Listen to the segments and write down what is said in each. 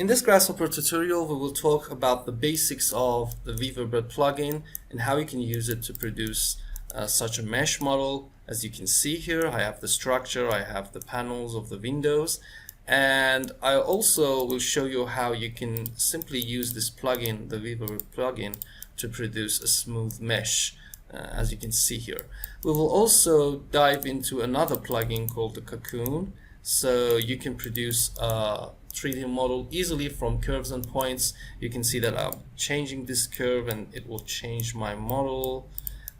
In this Grasshopper tutorial, we will talk about the basics of the Weaverbird plugin and how you can use it to produce such a mesh model. As you can see here, I have the structure, I have the panels of the windows, and I also will show you how you can simply use this plugin, the Weaverbird plugin, to produce a smooth mesh, as you can see here. We will also dive into another plugin called the Cocoon, so you can produce a 3D model easily from curves and points. You can see that I'm changing this curve and it will change my model.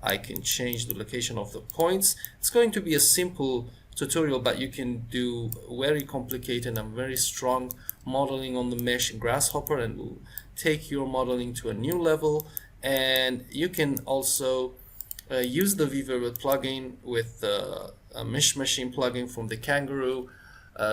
I can change the location of the points. It's going to be a simple tutorial, but you can do very complicated and very strong modeling on the mesh in Grasshopper, and will take your modeling to a new level. And you can also use the Weaverbird plugin with a mesh machine plugin from the Kangaroo.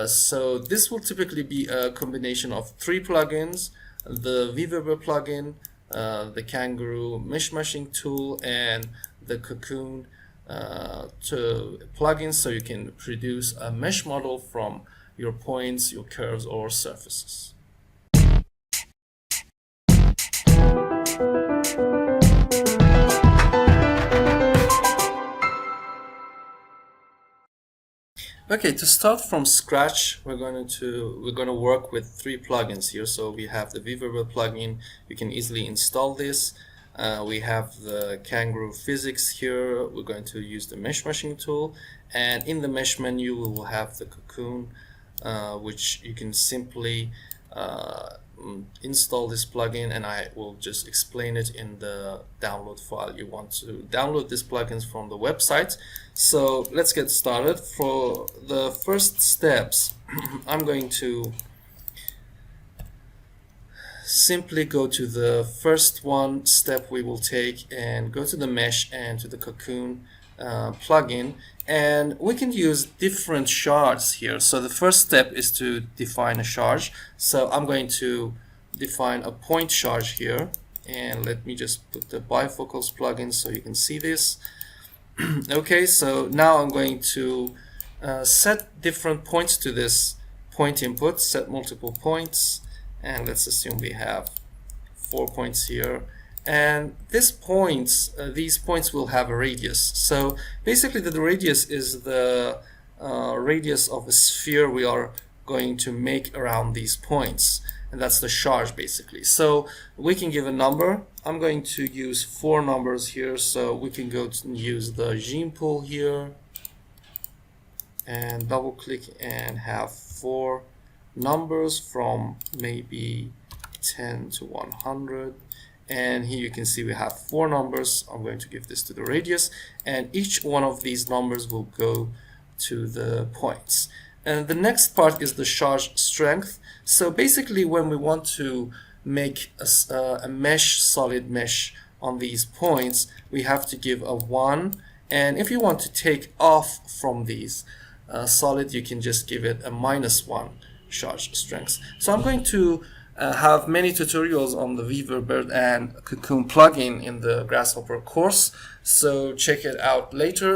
So this will typically be a combination of 3 plugins: the Weaverbird plugin, the Kangaroo mesh machine tool, and the Cocoon plugins, so you can produce a mesh model from your points, your curves, or surfaces. Okay, to start from scratch, we're going to work with 3 plugins here. So we have the Weaverbird plugin. You can easily install this. We have the Kangaroo physics here. We're going to use the mesh machine tool, and in the mesh menu we will have the Cocoon, which you can simply install this plugin, and I will just explain it in the download file. You want to download these plugins from the website. So let's get started. For the first steps, I'm going to simply go to the first step we will take and go to the mesh and to the Cocoon plugin, and we can use different shards here. So the first step is to define a shard. So I'm going to define a point shard here, and let me just put the bifocals plugin so you can see this. Okay, so now I'm going to set different points to this point input, set multiple points, and let's assume we have 4 points here. And these points will have a radius. So basically the radius is the radius of a sphere we are going to make around these points, and that's the charge basically. So we can give a number. I'm going to use 4 numbers here, so we can go to use the gene pool here and double click and have 4 numbers from maybe 10 to 100. And here you can see we have 4 numbers. I'm going to give this to the radius, and each one of these numbers will go to the points. And the next part is the charge strength. So basically when we want to make a mesh, solid mesh on these points, we have to give a 1. And if you want to take off from these solid, you can just give it a -1 charge strength. So I'm going to have many tutorials on the Weaverbird and Cocoon plugin in the Grasshopper course, so check it out later.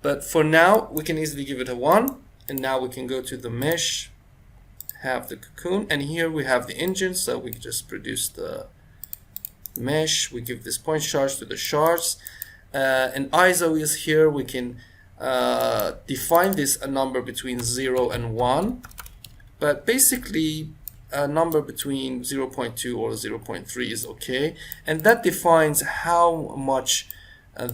But for now, we can easily give it a 1, and now we can go to the mesh, have the Cocoon, and here we have the engine. So we just produce the mesh, we give this point charge to the shards, and ISO is here. We can define this a number between 0 and 1, but basically a number between 0.2 or 0.3 is okay, and that defines how much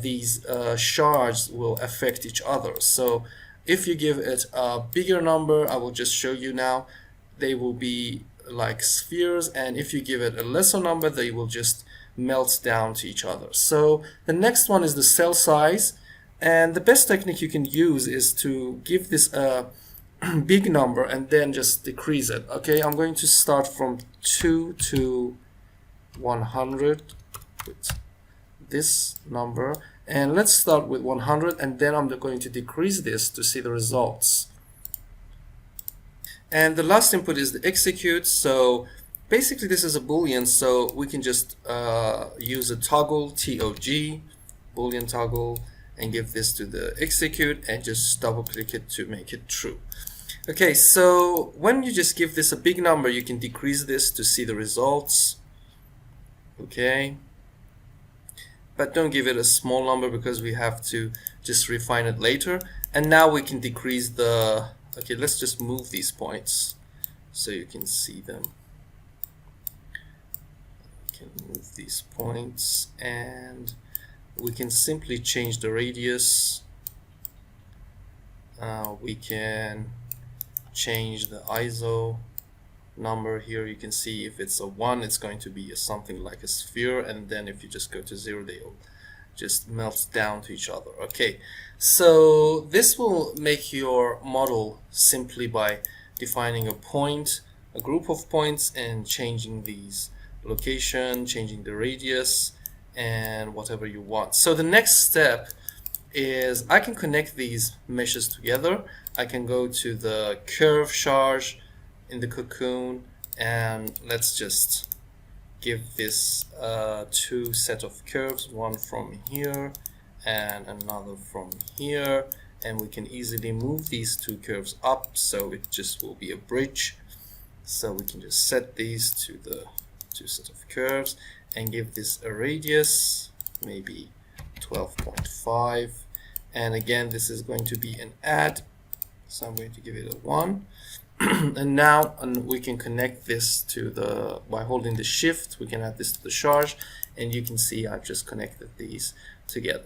these shards will affect each other. So if you give it a bigger number, I will just show you now, they will be like spheres, and if you give it a lesser number, they will just melt down to each other. So the next one is the cell size, and the best technique you can use is to give this a big number and then just decrease it. Okay, I'm going to start from 2 to 100 with this number, and let's start with 100, and then I'm going to decrease this to see the results. And the last input is the execute. So basically this is a boolean, so we can just use a toggle, TOG, boolean toggle, and give this to the execute and just double click it to make it true. Okay, so when you just give this a big number, you can decrease this to see the results. Okay, but don't give it a small number because we have to just refine it later. And now we can decrease the, okay, let's just move these points so you can see them. We can move these points and we can simply change the radius. We can change the ISO number here. You can see if it's a 1, it's going to be something like a sphere, and then if you just go to 0, they'll just melt down to each other. Okay, so this will make your model simply by defining a point, a group of points, and changing these location, changing the radius, and whatever you want. So the next step is I can connect these meshes together. I can go to the curve charge in the Cocoon, and let's just give this two set of curves, one from here and another from here, and we can easily move these two curves up, so it just will be a bridge. So we can just set these to the two set of curves and give this a radius, maybe 12.5, and again this is going to be an add, so I'm going to give it a 1. And now we can connect this to the, by holding the shift, we can add this to the charge, and you can see I've just connected these together.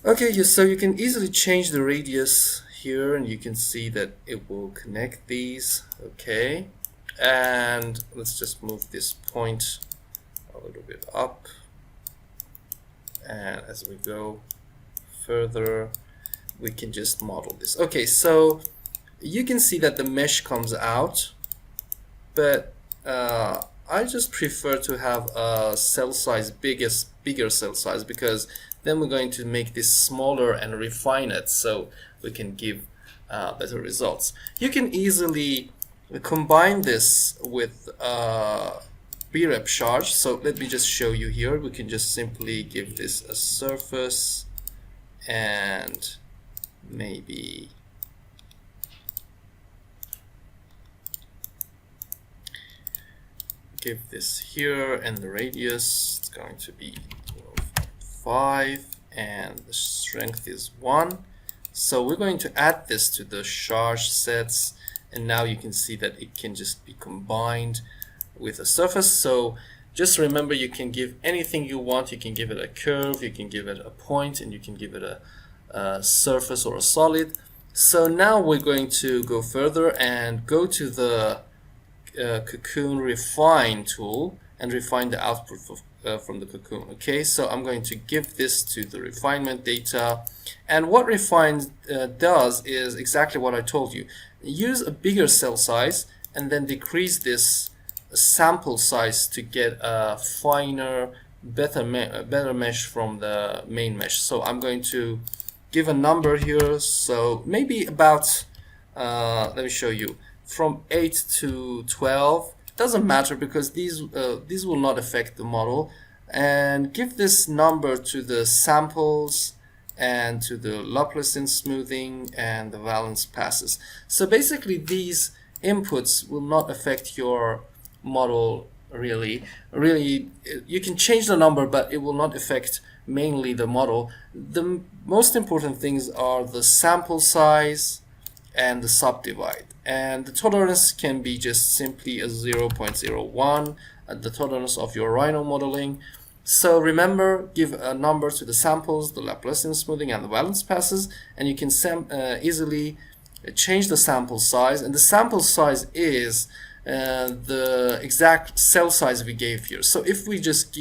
Okay, so you can easily change the radius here, and you can see that it will connect these. Okay, and let's just move this point a little bit up, and as we go further we can just model this. Okay, so you can see that the mesh comes out, but I just prefer to have a cell size, bigger cell size, because then we're going to make this smaller and refine it so we can give better results. You can easily combine this with brep charge. So let me just show you here. We can just simply give this a surface and maybe give this here, and the radius is going to be 12.5 and the strength is 1. So we're going to add this to the charge sets, and now you can see that it can just be combined with a surface. So just remember, you can give anything you want. You can give it a curve, you can give it a point, and you can give it a surface or a solid. So now we're going to go further and go to the Cocoon refine tool and refine the output from the Cocoon. Okay, so I'm going to give this to the refinement data, and what refine does is exactly what I told you. Use a bigger cell size and then decrease this sample size to get a finer, better mesh from the main mesh. So I'm going to give a number here, so maybe about let me show you, from 8 to 12. Doesn't matter because these will not affect the model. And give this number to the samples and to the Laplacian smoothing and the valence passes. So basically these inputs will not affect your model really. You can change the number, but it will not affect mainly the model. The most important things are the sample size and the subdivide, and the tolerance can be just simply a 0.01 at the tolerance of your Rhino modeling. So remember, give a number to the samples, the Laplacian smoothing and the valence passes, and you can easily change the sample size, and the sample size is the exact cell size we gave here. So if we just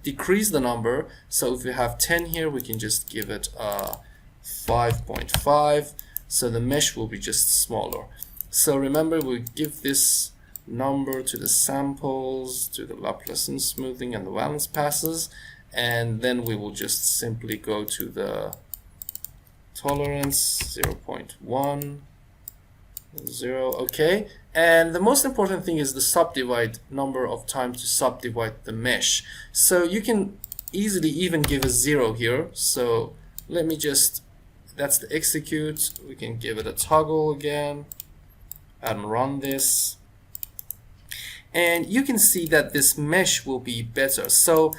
decrease the number, so if we have 10 here, we can just give it 5.5, so the mesh will be just smaller. So remember, we give this number to the samples, to the Laplacian smoothing and the valence passes, and then we will just simply go to the tolerance 0.10. Okay, and the most important thing is the subdivide, number of times to subdivide the mesh. So you can easily even give a 0 here. So let me just, that's the execute. We can give it a toggle again. and run this. And you can see that this mesh will be better. So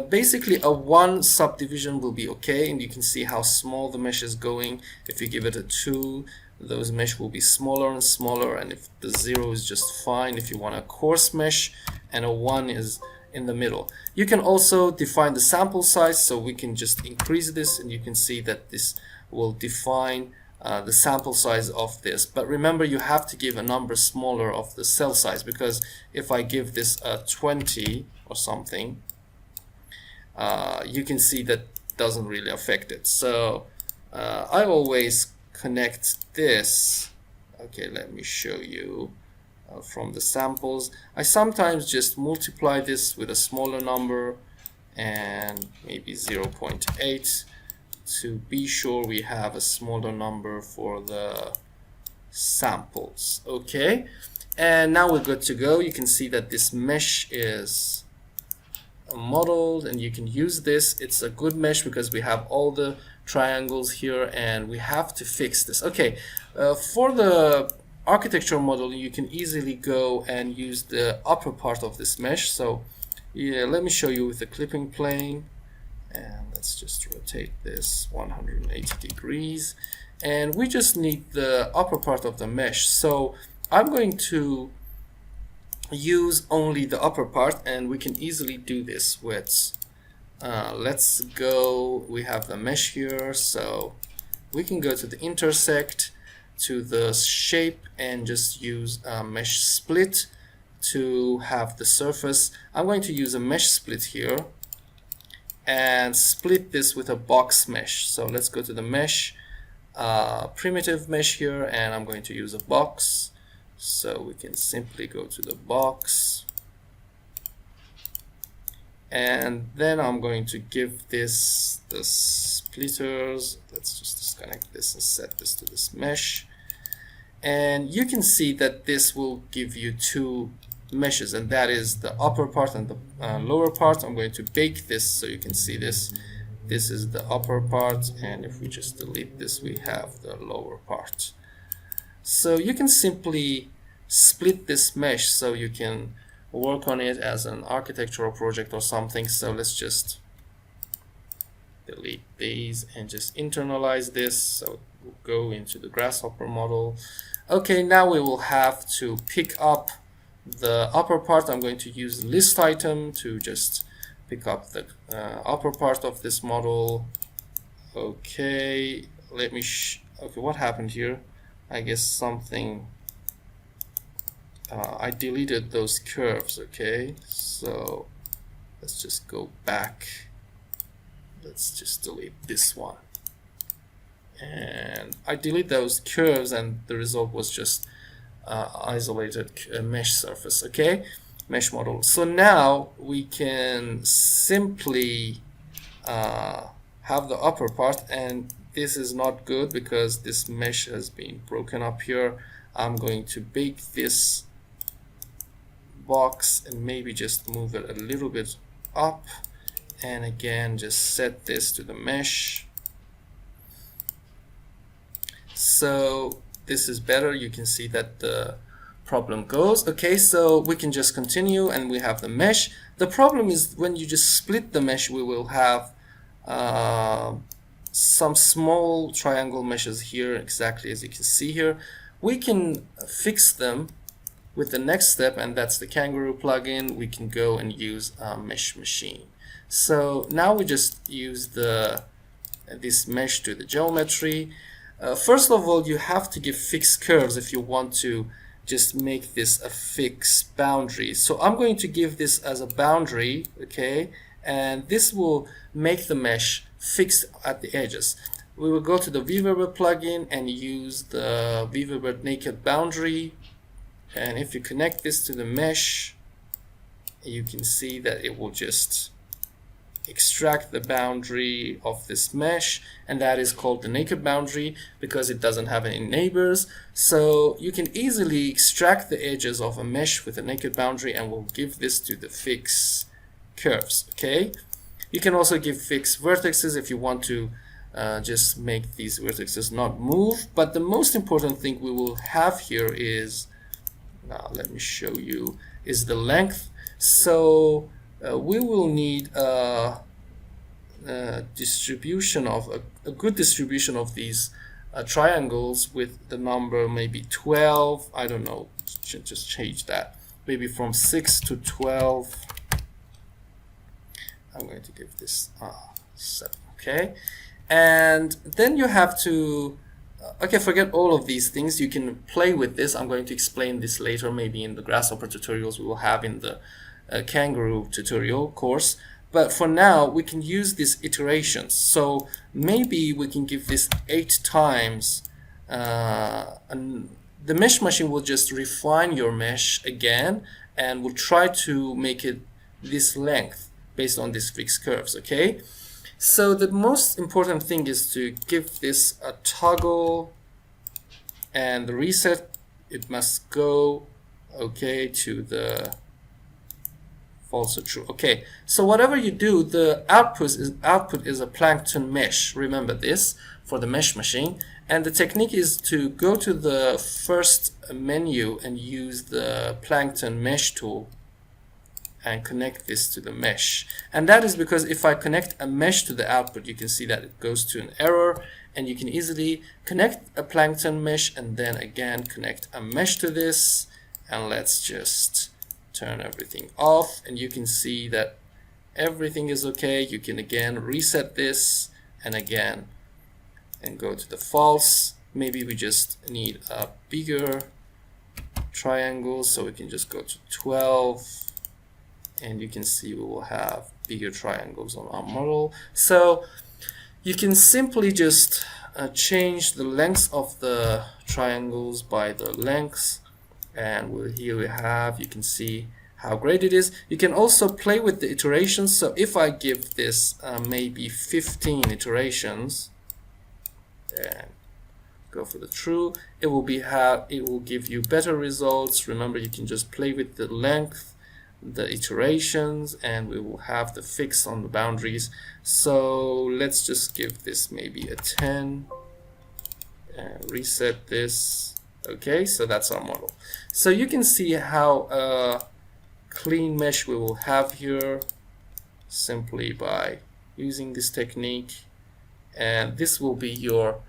basically a 1 subdivision will be okay, and you can see how small the mesh is going. If you give it a 2, those mesh will be smaller and smaller, and if the 0 is just fine. If you want a coarse mesh, and a 1 is in the middle. You can also define the sample size, so we can just increase this, and you can see that this will define the sample size of this. But remember, you have to give a number smaller of the cell size, because if I give this a 20 or something, you can see that doesn't really affect it. So I always connect this. Okay, let me show you from the samples. I sometimes just multiply this with a smaller number and maybe 0.8 to be sure we have a smaller number for the samples. Okay, and now we're good to go. You can see that this mesh is modeled, and you can use this. It's a good mesh because we have all the triangles here, and we have to fix this. Okay, for the architecture model, you can easily go and use the upper part of this mesh. So yeah, let me show you with the clipping plane, and let's just rotate this 180 degrees, and we just need the upper part of the mesh. So I'm going to use only the upper part, and we can easily do this with let's go, we have the mesh here, so we can go to the intersect, to the shape, and just use a mesh split to have the surface. I'm going to use a mesh split here and split this with a box mesh. So let's go to the mesh, primitive mesh here, and I'm going to use a box. So we can simply go to the box, and then I'm going to give this the splitters. Let's just disconnect this and set this to this mesh, and you can see that this will give you 2 meshes, and that is the upper part and the lower part. I'm going to bake this so you can see this. This is the upper part, and if we just delete this, we have the lower part. So you can simply split this mesh so you can work on it as an architectural project or something. So let's just delete these and just internalize this. So we'll go into the Grasshopper model. Okay, now we will have to pick up the upper part. I'm going to use list item to just pick up the upper part of this model. Okay, let me okay, what happened here? I guess something I deleted those curves. Okay, so let's just go back. Let's just delete this one, and I delete those curves, and the result was just isolated mesh surface. Okay, mesh model. So now we can simply have the upper part, and this is not good because this mesh has been broken up here. I'm going to bake this box and maybe just move it a little bit up, and again just set this to the mesh. So this is better. You can see that the problem goes. Okay, so we can just continue, and we have the mesh. The problem is when you just split the mesh, we will have some small triangle meshes here, exactly as you can see here. We can fix them with the next step, and that's the Kangaroo plugin. We can go and use a mesh machine. So now we just use this mesh to the geometry. First of all, you have to give fixed curves if you want to just make this a fixed boundary. So I'm going to give this as a boundary, okay, and this will make the mesh fixed at the edges. We will go to the Weaverbird plugin and use the Weaverbird naked boundary, and if you connect this to the mesh, you can see that it will just extract the boundary of this mesh, and that is called the naked boundary because it doesn't have any neighbors. So you can easily extract the edges of a mesh with a naked boundary, and we'll give this to the fixed curves. Okay, you can also give fixed vertices if you want to just make these vertices not move. But the most important thing we will have here is, now let me show you, is the length. So we will need a distribution of a good distribution of these triangles with the number maybe 12. I don't know, just change that, maybe from 6 to 12. I'm going to give this 7. Okay, and then you have to okay, forget all of these things. You can play with this. I'm going to explain this later, maybe in the Grasshopper tutorials we will have in the Kangaroo tutorial course. But for now, we can use these iterations. So maybe we can give this 8 times, and the mesh machine will just refine your mesh again, and will try to make it this length based on these fixed curves. Okay. So the most important thing is to give this a toggle, and the reset, it must go, okay, to the false or true. Okay, so whatever you do, the output is a plankton mesh. Remember this for the mesh machine. And the technique is to go to the first menu and use the plankton mesh tool and connect this to the mesh. And that is because if I connect a mesh to the output, you can see that it goes to an error, and you can easily connect a plankton mesh and then again connect a mesh to this. And let's just turn everything off, and you can see that everything is okay. You can again reset this and again and go to the false. Maybe we just need a bigger triangle, so we can just go to 12. And you can see we will have bigger triangles on our model. So you can simply just change the length of the triangles by the lengths. And here we have, you can see how great it is. You can also play with the iterations. So if I give this maybe 15 iterations and go for the true, it will give you better results. Remember, you can just play with the length, the iterations, and we will have the fix on the boundaries. So let's just give this maybe a 10 and reset this. Okay, so that's our model. So you can see how clean mesh we will have here simply by using this technique. And this will be your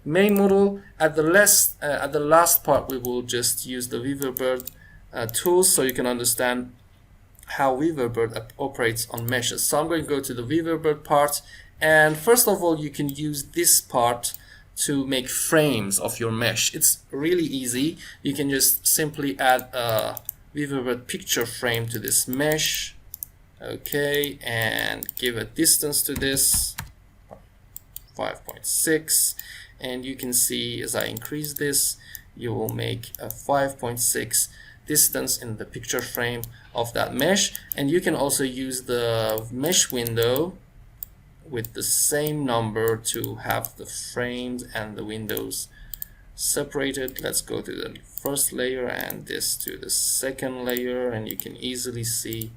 main model. At the last part, we will just use the Weaverbird tool so you can understand how Weaverbird operates on meshes. So I'm going to go to the Weaverbird part, and first of all, you can use this part to make frames of your mesh. It's really easy. You can just simply add a Weaverbird picture frame to this mesh, okay, and give a distance to this 5.6, and you can see as I increase this, you will make a 5.6 distance in the picture frame of that mesh. And you can also use the mesh window with the same number to have the frames and the windows separated. Let's go to the first layer and this to the second layer, and you can easily see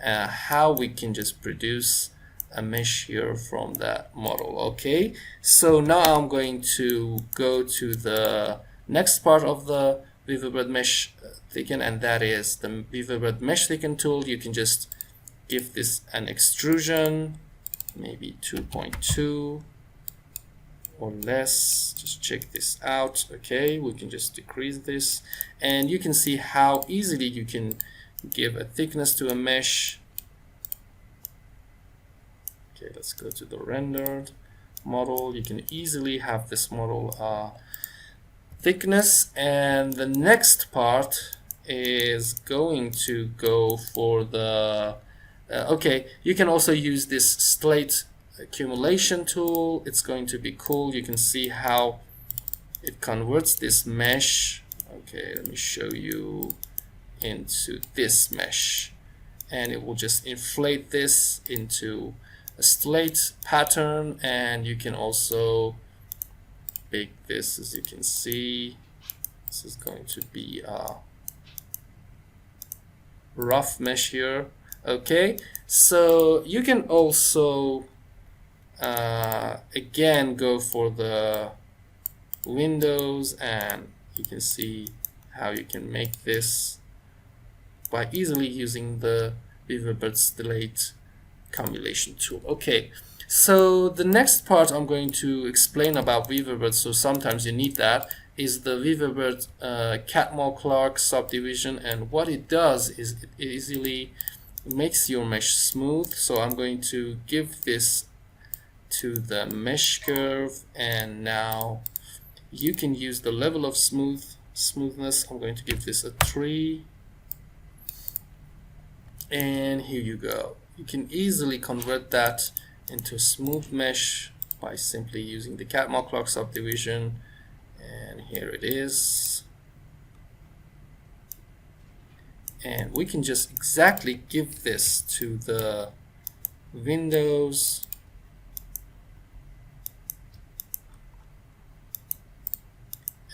how we can just produce a mesh here from that model. Okay, so now I'm going to go to the next part of the Weaverbird mesh thicken, and that is the Weaverbird mesh thicken tool. You can just give this an extrusion, maybe 2.2 or less. Just check this out. Okay, we can just decrease this, and you can see how easily you can give a thickness to a mesh. Okay, let's go to the rendered model. You can easily have this model thickness. And the next part is going to go for the okay, you can also use this slate accumulation tool. It's going to be cool. You can see how it converts this mesh. Okay, let me show you into this mesh, and it will just inflate this into a slate pattern. And you can also bake this, as you can see. This is going to be a rough mesh here. Okay, so you can also again go for the windows, and you can see how you can make this by easily using the Weaverbird's delayed accumulation tool. Okay, so the next part I'm going to explain about Weaverbird, so sometimes you need that, is the Weaverbird Catmull-Clark subdivision, and what it does is it easily makes your mesh smooth. So I'm going to give this to the mesh curve, and now you can use the level of smoothness. I'm going to give this a 3, and here you go. You can easily convert that into a smooth mesh by simply using the Catmull-Clark subdivision, and here it is. And we can just exactly give this to the windows,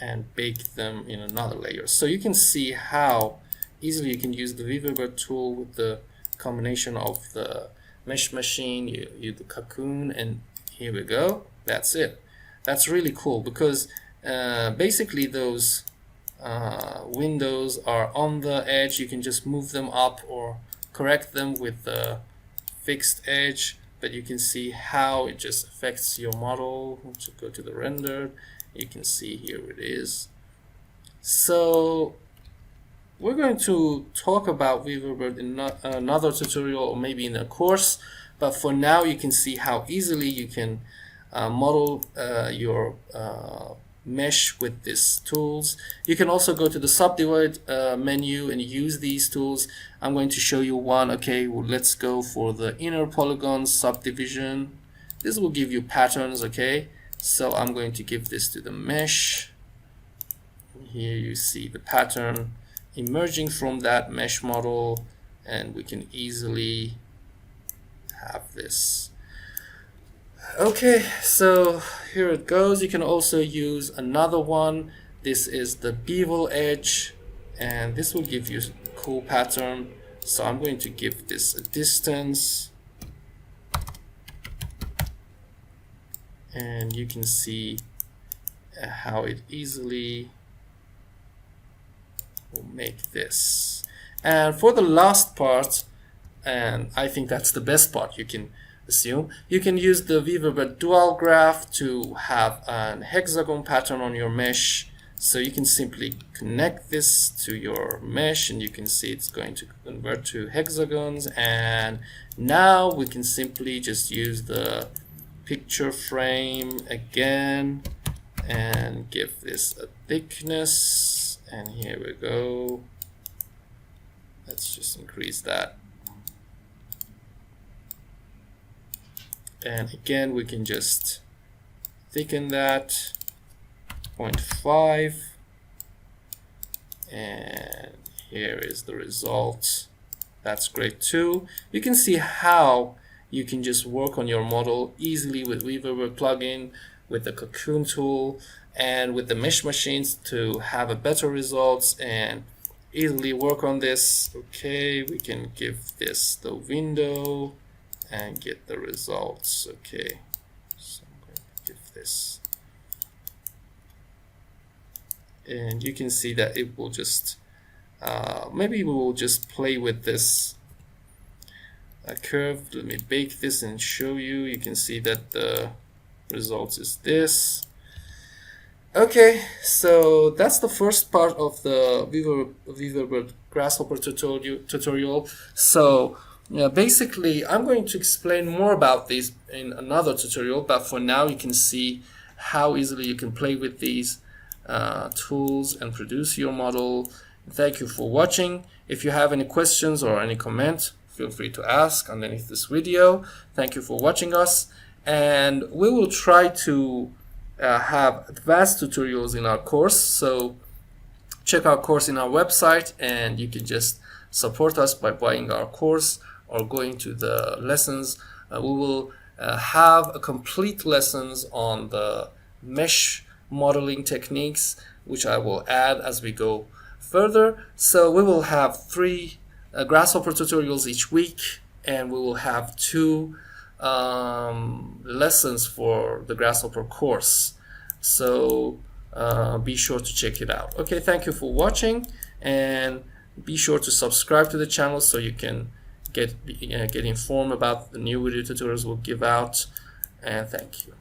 and bake them in another layer. So you can see how easily you can use the Weaverbird tool with the combination of the mesh machine, you the Cocoon, and here we go. That's it. That's really cool, because basically those windows are on the edge. You can just move them up or correct them with the fixed edge, but you can see how it just affects your model. To go to the render, you can see here it is. So we're going to talk about Weaverbird in another tutorial, or maybe in a course, but for now you can see how easily you can model your mesh with these tools. You can also go to the Subdivide menu and use these tools. I'm going to show you one. Okay, well, let's go for the inner polygon subdivision. This will give you patterns. Okay, so I'm going to give this to the mesh. Here you see the pattern emerging from that mesh model, and we can easily have this. Okay, so here it goes. You can also use another one. This is the bevel edge, and this will give you a cool pattern. So I'm going to give this a distance, and you can see how it easily will make this. And for the last part, and I think that's the best part, you can assume, you can use the Weaverbird dual graph to have an hexagon pattern on your mesh. So you can simply connect this to your mesh, and you can see it's going to convert to hexagons. And now we can simply just use the picture frame again and give this a thickness. And here we go. Let's just increase that. And again, we can just thicken that 0.5. And here is the result. That's great too. You can see how you can just work on your model easily with Weaverbird plugin, with the Cocoon tool, and with the mesh machines to have a better results and easily work on this. Okay, we can give this the window and get the results. Okay, so I'm going to give this, and you can see that it will just maybe we will just play with this curve. Let me bake this and show you. You can see that the result is this. Okay, so that's the first part of the Weaverbird Grasshopper tutorial. So basically, I'm going to explain more about these in another tutorial, but for now you can see how easily you can play with these tools and produce your model. Thank you for watching. If you have any questions or any comment, feel free to ask underneath this video. Thank you for watching us, and we will try to have advanced tutorials in our course. So check our course in our website, and you can just support us by buying our course or going to the lessons. We will have a complete lessons on the mesh modeling techniques, which I will add as we go further. So we will have 3 Grasshopper tutorials each week, and we will have 2 lessons for the Grasshopper course. So be sure to check it out. Okay, thank you for watching, and be sure to subscribe to the channel so you can get informed about the new video tutorials we'll give out. And thank you.